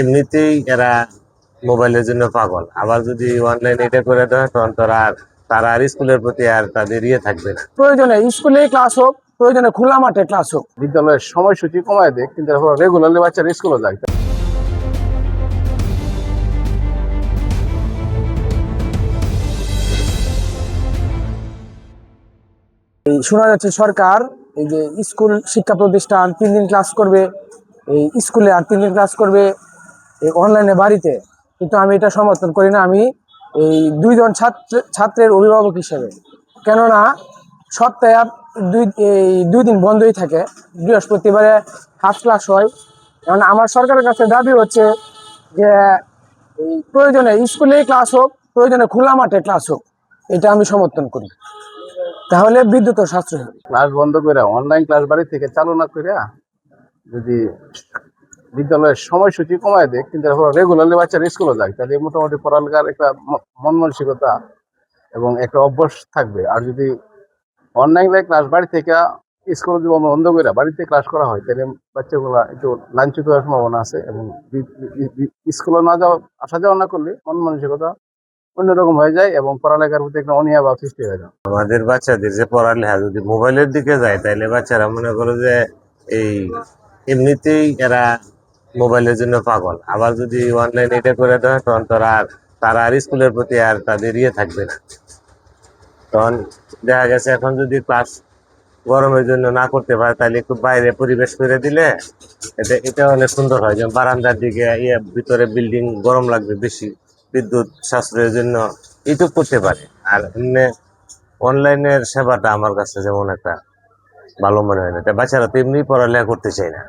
এমনিতেই এরা মোবাইলের জন্য পাগল, আবার যদি অনলাইন এটা করে দেয় তখন তারা আর স্কুলের প্রতি আর তাদের থাকবে না। প্রয়োজনে স্কুলে ক্লাস হোক, প্রয়োজনে খোলা মাঠে ক্লাস হোক। বিদ্যালয়ের সময়সূচি কমায় দেয়, কিন্তু রেগুলারলি বাচ্চারা স্কুলে যায়। শোনা যাচ্ছে সরকার এই যে স্কুল শিক্ষা প্রতিষ্ঠান 3 দিন ক্লাস করবে, এই স্কুলে আর 3 দিন ক্লাস করবে এই অনলাইনে বাড়িতে, কিন্তু আমি এটা সমর্থন করি না। আমি এই 2 জন ছাত্রের অভিভাবক হিসেবে, কেননা সপ্তাহে দুই দিন বন্ধই থাকে, বৃহস্পতিবারে হাফ ক্লাস হয়। কারণ আমার সরকারের কাছে দাবি হচ্ছে যে এই প্রয়োজনে স্কুলে ক্লাস হোক, প্রয়োজনে খোলা মাঠে ক্লাস হোক, এটা আমি সমর্থন করি। তাহলে বিদ্যুৎ সাশ্রয় হবে। ক্লাস বন্ধ করে অনলাইন ক্লাস বাড়ি থেকে চালু না করে যদি বিদ্যালয়ের সময়সূচি কমায় দেয়, কিন্তু রেগুলারলি বাচ্চারা স্কুলে যায়, তাহলে মোটামুটি পড়ালেখার একটা মন মানসিকতা এবং একটা অভ্যাস থাকবে। আর যদি অনলাইন ক্লাস বাড়ি থেকে স্কুলে যদি বন্ধ করে বাড়িতে ক্লাস করা হয়, তাহলে বাচ্চাগুলা একটু লাঞ্ছিত হওয়ার সম্ভাবনা আছে, এবং স্কুলে না যাওয়া আসা যাওয়া না করলে মন মানসিকতা অন্যরকম হয়ে যায় এবং পড়ালেখার প্রতি একটা অনীহা ভাব সৃষ্টি হয়ে যায়। আমাদের বাচ্চাদের যে পড়ালেখা যদি মোবাইলের দিকে যায়, তাহলে বাচ্চারা মনে করে যে এই এমনিতেই এরা মোবাইলের জন্য পাগল, আবার যদি অনলাইন এটা করে দেয় তখন তারা আর স্কুলের প্রতি আর তাদের থাকবে না। তখন দেখা গেছে এখন যদি ক্লাস গরমের জন্য না করতে পারে, তাহলে একটু বাইরে পরিবেশ করে দিলে এটা অনেক সুন্দর হয়। যেমন বারান্দার দিকে ভিতরে বিল্ডিং গরম লাগবে বেশি, বিদ্যুৎ সাশ্রয়ের জন্য এইটুক করতে পারে। আর এমনি অনলাইনের সেবাটা আমার কাছে যেমন একটা ভালো মনে হয় না, বাচ্চারা তো এমনি পড়ালেখা করতে চায় না।